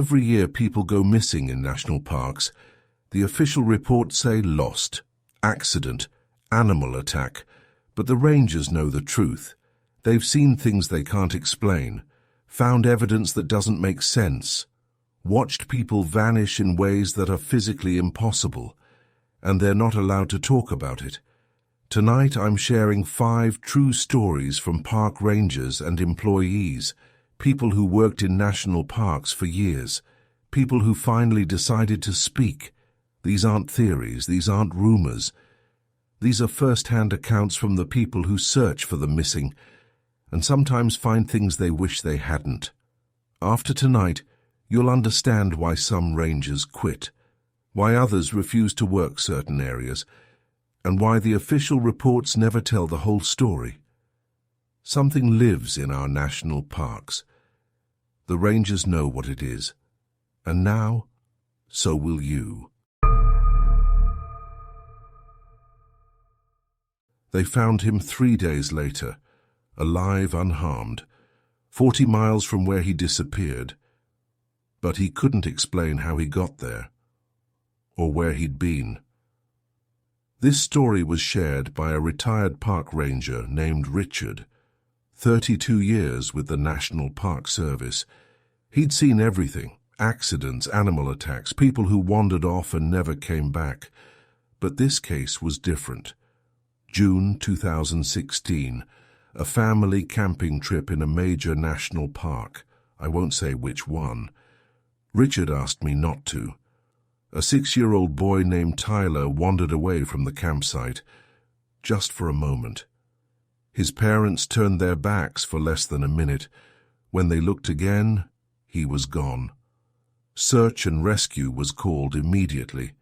Every year people go missing in national parks. The official reports say lost, accident, animal attack, but the rangers know the truth. They've seen things they can't explain, found evidence that doesn't make sense, watched people vanish in ways that are physically impossible, and they're not allowed to talk about it. Tonight I'm sharing 5 true stories from park rangers and employees, people who worked in national parks for years, people who finally decided to speak. These aren't theories, these aren't rumors. These are first-hand accounts from the people who search for the missing, and sometimes find things they wish they hadn't. After tonight, you'll understand why some rangers quit, why others refuse to work certain areas, and why the official reports never tell the whole story. Something lives in our national parks. The rangers know what it is, and now, so will you. They found him 3 days later, alive, unharmed, 40 miles from where he disappeared, but he couldn't explain how he got there, or where he'd been. This story was shared by a retired park ranger named Richard, 32 years with the National Park Service. He'd seen everything: accidents, animal attacks, people who wandered off and never came back. But this case was different. June 2016, a family camping trip in a major national park. I won't say which one. Richard asked me not to. A 6-year-old boy named Tyler wandered away from the campsite, just for a moment. His parents turned their backs for less than a minute. When they looked again, he was gone. Search and rescue was called immediately.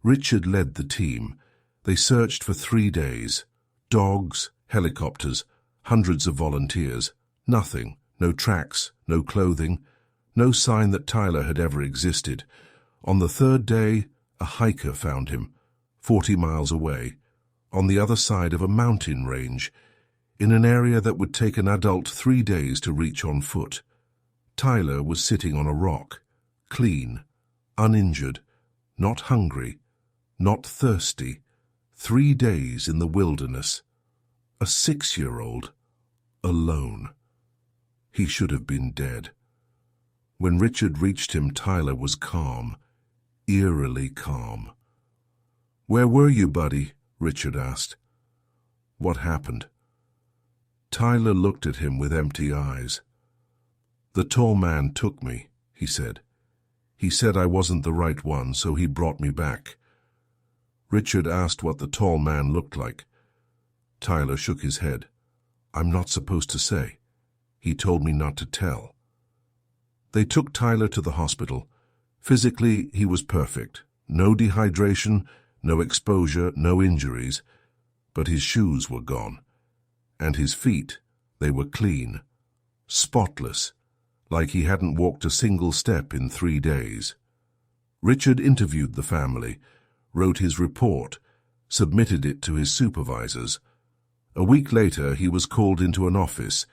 Richard led the team. They searched for 3 days. Dogs, helicopters, hundreds of volunteers. Nothing. No tracks, no clothing, no sign that Tyler had ever existed. On the 3rd day, a hiker found him, 40 miles away, on the other side of a mountain range, in an area that would take an adult 3 days to reach on foot. Tyler was sitting on a rock, clean, uninjured, not hungry, not thirsty. 3 days in the wilderness. A 6-year-old, alone. He should have been dead. When Richard reached him, Tyler was calm, eerily calm. "Where were you, buddy?" Richard asked. "What happened?" Tyler looked at him with empty eyes. "The tall man took me," he said. "He said I wasn't the right one, so he brought me back." Richard asked what the tall man looked like. Tyler shook his head. "I'm not supposed to say. He told me not to tell." They took Tyler to the hospital. Physically, he was perfect. No dehydration, no exposure, no injuries. But his shoes were gone. And his feet, they were clean. Spotless, like he hadn't walked a single step in 3 days. Richard interviewed the family, wrote his report, submitted it to his supervisors. A week later, he was called into an office.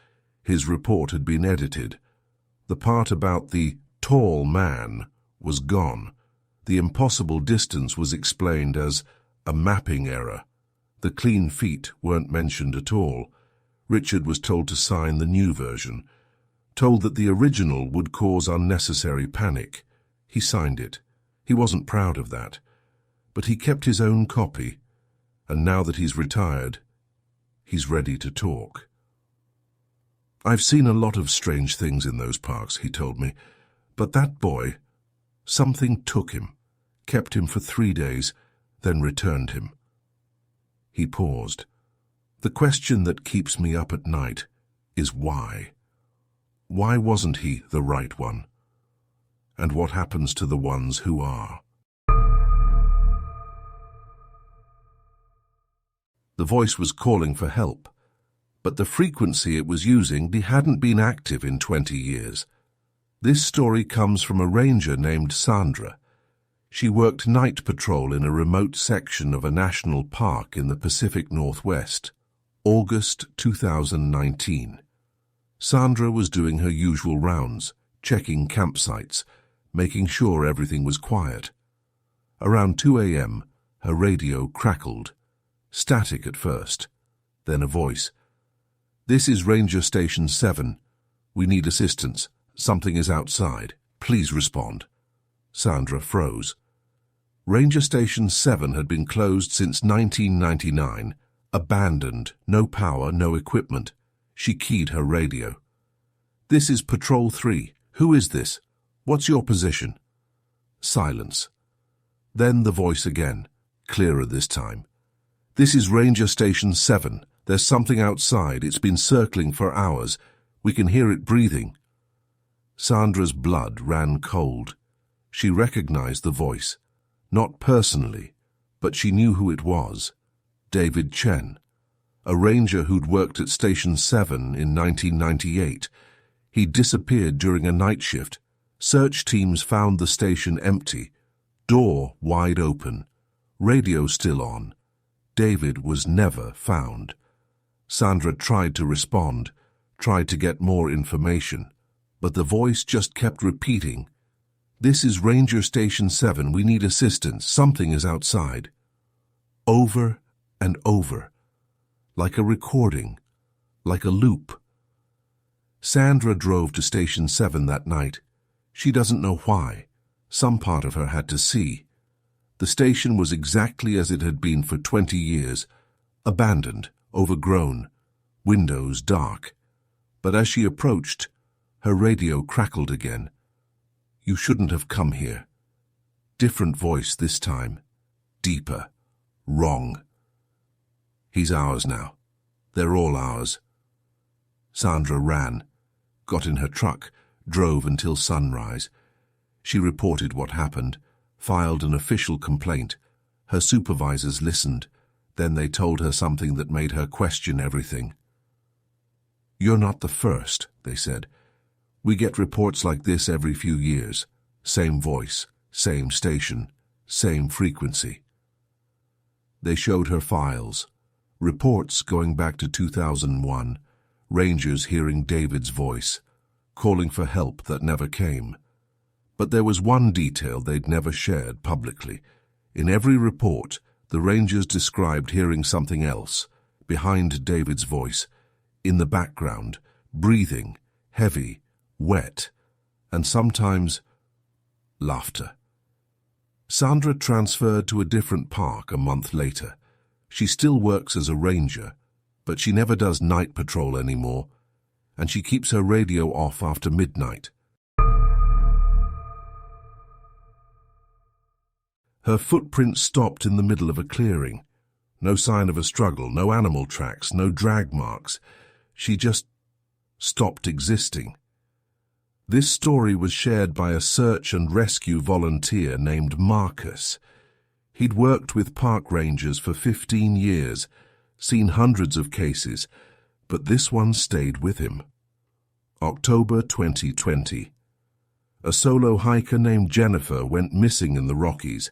His report had been edited. The part about the tall man was gone. The impossible distance was explained as a mapping error. The clean feet weren't mentioned at all. Richard was told to sign the new version, told that the original would cause unnecessary panic. He signed it. He wasn't proud of that. But he kept his own copy, and now that he's retired, he's ready to talk. "I've seen a lot of strange things in those parks," he told me, "but that boy, something took him, kept him for 3 days, then returned him." He paused. "The question that keeps me up at night is why. Why wasn't he the right one? And what happens to the ones who are?" The voice was calling for help, but the frequency it was using hadn't been active in 20 years. This story comes from a ranger named Sandra. She worked night patrol in a remote section of a national park in the Pacific Northwest, August 2019. Sandra was doing her usual rounds, checking campsites, making sure everything was quiet. Around 2 a.m., her radio crackled. Static at first, then a voice. "This is Ranger Station 7. We need assistance. Something is outside. Please respond." Sandra froze. Ranger Station 7 had been closed since 1999, abandoned, no power, no equipment. She keyed her radio. "This is Patrol 3. Who is this? What's your position?" Silence. Then the voice again, clearer this time. "This is Ranger Station 7. There's something outside. It's been circling for hours. We can hear it breathing." Sandra's blood ran cold. She recognized the voice. Not personally, but she knew who it was. David Chen, a ranger who'd worked at Station 7 in 1998. He disappeared during a night shift. Search teams found the station empty, door wide open, radio still on. David was never found. Sandra tried to respond, tried to get more information, but the voice just kept repeating, "This is Ranger Station 7. We need assistance. Something is outside." Over and over, like a recording, like a loop. Sandra drove to Station 7 that night. She doesn't know why. Some part of her had to see. The station was exactly as it had been for 20 years, abandoned, overgrown, windows dark. But as she approached, her radio crackled again. "You shouldn't have come here." Different voice this time. Deeper. Wrong. "He's ours now. They're all ours." Sandra ran, got in her truck, drove until sunrise. She reported what happened, filed an official complaint. Her supervisors listened. Then they told her something that made her question everything. "You're not the first," they said. "We get reports like this every few years. Same voice, same station, same frequency." They showed her files. Reports going back to 2001. Rangers hearing David's voice, calling for help that never came. But there was one detail they'd never shared publicly. In every report, the Rangers described hearing something else, behind David's voice, in the background, breathing, heavy, wet, and sometimes laughter. Sandra transferred to a different park a month later. She still works as a ranger, but she never does night patrol anymore, and she keeps her radio off after midnight. Her footprints stopped in the middle of a clearing. No sign of a struggle, no animal tracks, no drag marks. She just stopped existing. This story was shared by a search and rescue volunteer named Marcus. He'd worked with park rangers for 15 years, seen hundreds of cases, but this one stayed with him. October 2020. A solo hiker named Jennifer went missing in the Rockies.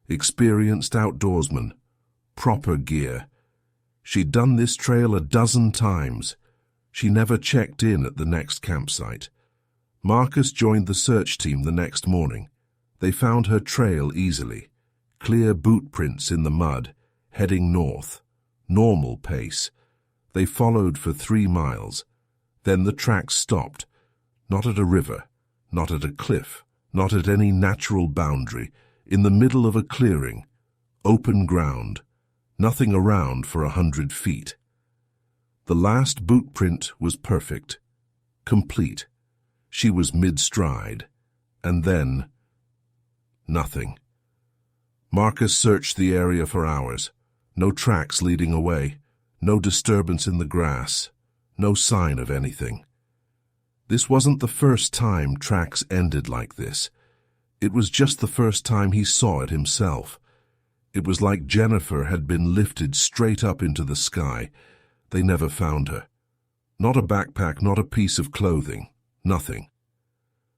Experienced outdoorsman, proper gear. She'd done this trail a dozen times. She never checked in at the next campsite. Marcus joined the search team the next morning. They found her trail easily. Clear boot prints in the mud, heading north. Normal pace. They followed for 3 miles. Then the tracks stopped. Not at a river, not at a cliff, not at any natural boundary. In the middle of a clearing, open ground, nothing around for 100 feet. The last boot print was perfect, complete. She was mid-stride, and then nothing. Marcus searched the area for hours. No tracks leading away, no disturbance in the grass, no sign of anything. This wasn't the first time tracks ended like this. It was just the first time he saw it himself. It was like Jennifer had been lifted straight up into the sky. They never found her. Not a backpack, not a piece of clothing, nothing.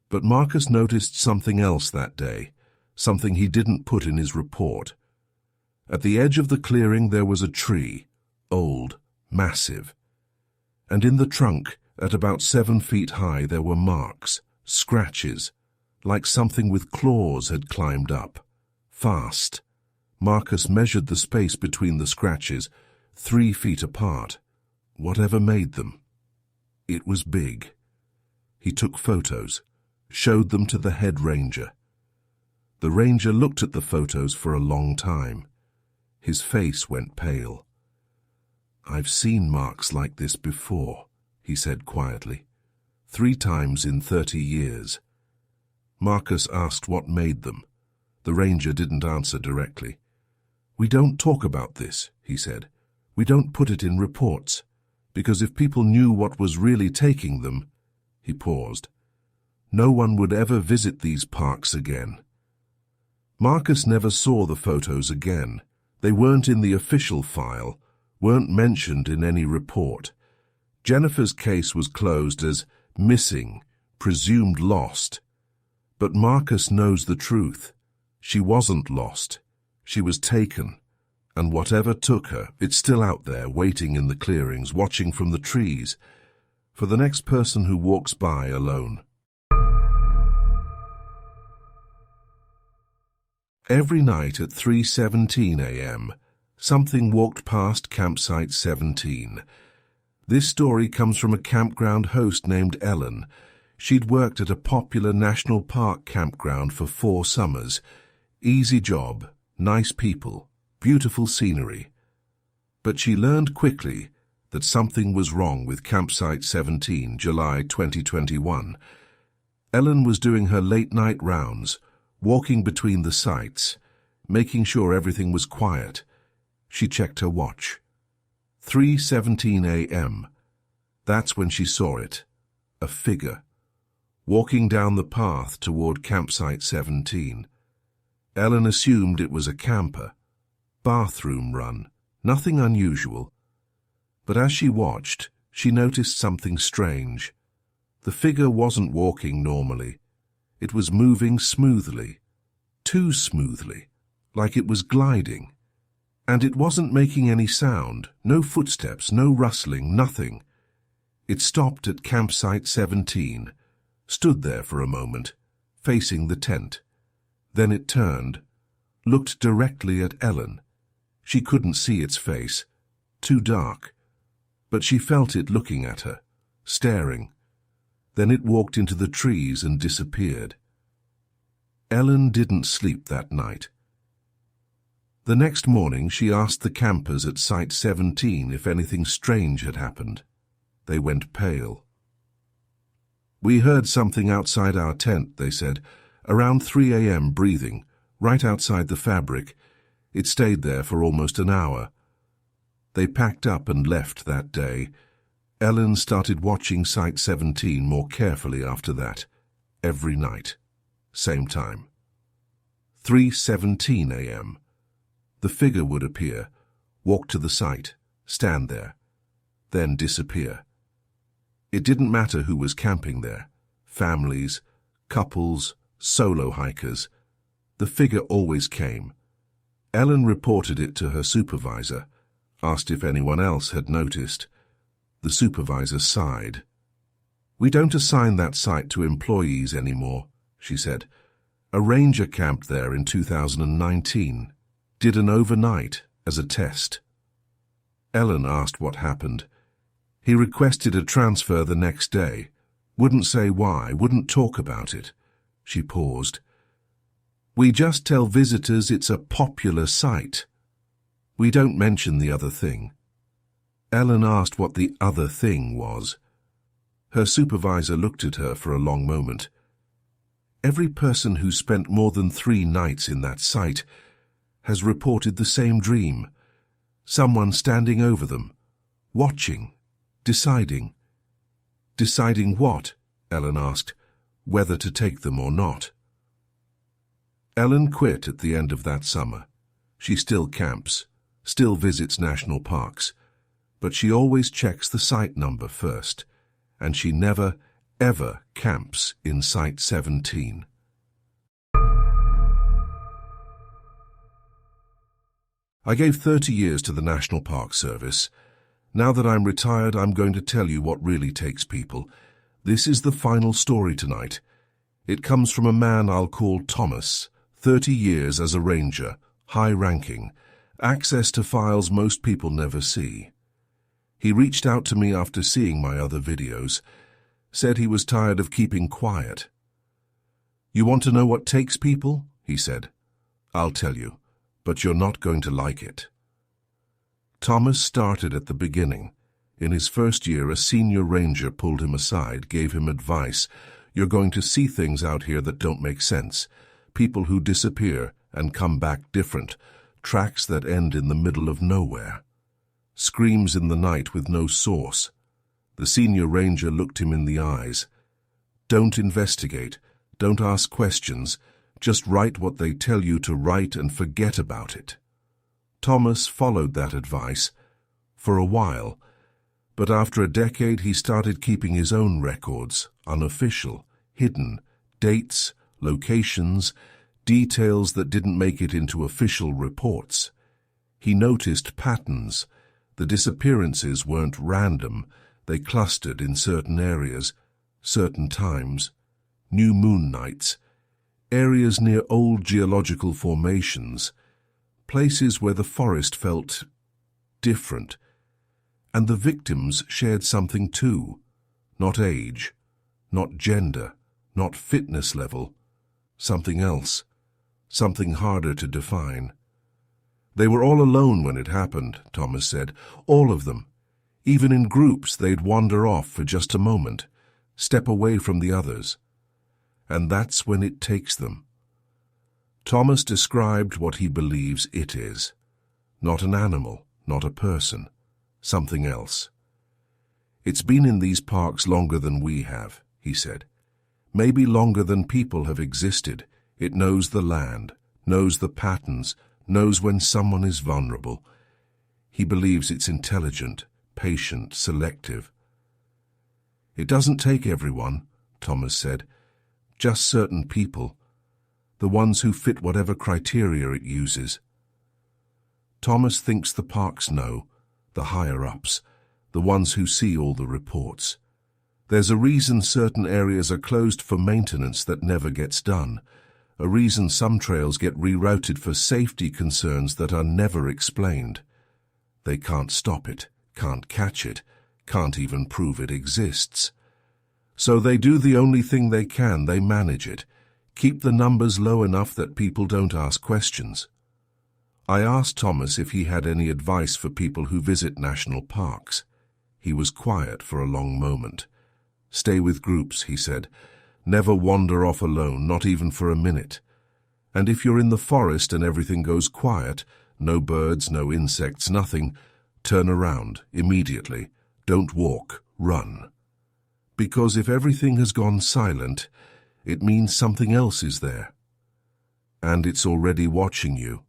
But Marcus noticed something else that day, something he didn't put in his report. At the edge of the clearing there was a tree, old, massive. And in the trunk, at about 7 feet high, there were marks, scratches, like something with claws had climbed up. Fast. Marcus measured the space between the scratches, 3 feet apart. Whatever made them. It was big. He took photos, showed them to the head ranger. The ranger looked at the photos for a long time. His face went pale. "I've seen marks like this before," he said quietly. 3 times in 30 years. Marcus asked what made them. The ranger didn't answer directly. "We don't talk about this," he said. "We don't put it in reports, because if people knew what was really taking them—" He paused. "No one would ever visit these parks again." Marcus never saw the photos again. They weren't in the official file, weren't mentioned in any report. Jennifer's case was closed as missing, presumed lost. But Marcus knows the truth. She wasn't lost. She was taken. And whatever took her, it's still out there, waiting in the clearings, watching from the trees, for the next person who walks by alone. Every night at 3:17 a.m., something walked past Campsite 17. This story comes from a campground host named Ellen. She'd worked at a popular national park campground for 4 summers. Easy job, nice people, beautiful scenery. But she learned quickly that something was wrong with Campsite 17, July 2021. Ellen was doing her late-night rounds, walking between the sites, making sure everything was quiet. She checked her watch. 3:17 a.m. That's when she saw it. A figure, walking down the path toward Campsite 17. Ellen assumed it was a camper. Bathroom run. Nothing unusual. But as she watched, she noticed something strange. The figure wasn't walking normally. It was moving smoothly. Too smoothly. Like it was gliding. And it wasn't making any sound. No footsteps, no rustling, nothing. It stopped at Campsite 17, stood there for a moment, facing the tent. Then it turned, looked directly at Ellen. She couldn't see its face, too dark, but she felt it looking at her, staring. Then it walked into the trees and disappeared. Ellen didn't sleep that night. The next morning she asked the campers at Site 17 if anything strange had happened. They went pale. "We heard something outside our tent," they said, "around 3 a.m. breathing, right outside the fabric. It stayed there for almost an hour." They packed up and left that day. Ellen started watching Site 17 more carefully after that, every night, same time. 3:17 a.m. The figure would appear, walk to the site, stand there, then disappear. It didn't matter who was camping there, families, couples, solo hikers. The figure always came. Ellen reported it to her supervisor, asked if anyone else had noticed. The supervisor sighed. "We don't assign that site to employees anymore," she said. "A ranger camped there in 2019. Did an overnight as a test." Ellen asked what happened. He requested a transfer the next day. Wouldn't say why, wouldn't talk about it. She paused. "We just tell visitors it's a popular site. We don't mention the other thing." Ellen asked what the other thing was. Her supervisor looked at her for a long moment. "Every person who spent more than 3 nights in that site has reported the same dream. Someone standing over them, watching, deciding." "Deciding what?" Ellen asked. "Whether to take them or not." Ellen quit at the end of that summer. She still camps, still visits national parks, but she always checks the site number first, and she never, ever camps in Site 17. I gave 30 years to the National Park Service. Now that I'm retired, I'm going to tell you what really takes people. This is the final story tonight. It comes from a man I'll call Thomas, 30 years as a ranger, high-ranking, access to files most people never see. He reached out to me after seeing my other videos, said he was tired of keeping quiet. "You want to know what takes people?" he said. "I'll tell you, but you're not going to like it." Thomas started at the beginning. In his first year, a senior ranger pulled him aside, gave him advice. "You're going to see things out here that don't make sense. People who disappear and come back different. Tracks that end in the middle of nowhere. Screams in the night with no source." The senior ranger looked him in the eyes. "Don't investigate. Don't ask questions. Just write what they tell you to write and forget about it." Thomas followed that advice for a while, but after a decade he started keeping his own records, unofficial, hidden, dates, locations, details that didn't make it into official reports. He noticed patterns. The disappearances weren't random. They clustered in certain areas, certain times, new moon nights, areas near old geological formations, places where the forest felt different. And the victims shared something too. Not age, not gender, not fitness level. Something else, something harder to define. "They were all alone when it happened," Thomas said. "All of them. Even in groups, they'd wander off for just a moment, step away from the others. And that's when it takes them." Thomas described what he believes it is. Not an animal, not a person, something else. "It's been in these parks longer than we have," he said. "Maybe longer than people have existed. It knows the land, knows the patterns, knows when someone is vulnerable. He believes it's intelligent, patient, selective." "It doesn't take everyone," Thomas said. "Just certain people. The ones who fit whatever criteria it uses." Thomas thinks the parks know, the higher-ups, the ones who see all the reports. There's a reason certain areas are closed for maintenance that never gets done, a reason some trails get rerouted for safety concerns that are never explained. They can't stop it, can't catch it, can't even prove it exists. So they do the only thing they can, they manage it, keep the numbers low enough that people don't ask questions. I asked Thomas if he had any advice for people who visit national parks. He was quiet for a long moment. "Stay with groups," he said. "Never wander off alone, not even for a minute. And if you're in the forest and everything goes quiet, no birds, no insects, nothing, turn around immediately. Don't walk, run. Because if everything has gone silent, it means something else is there. And it's already watching you."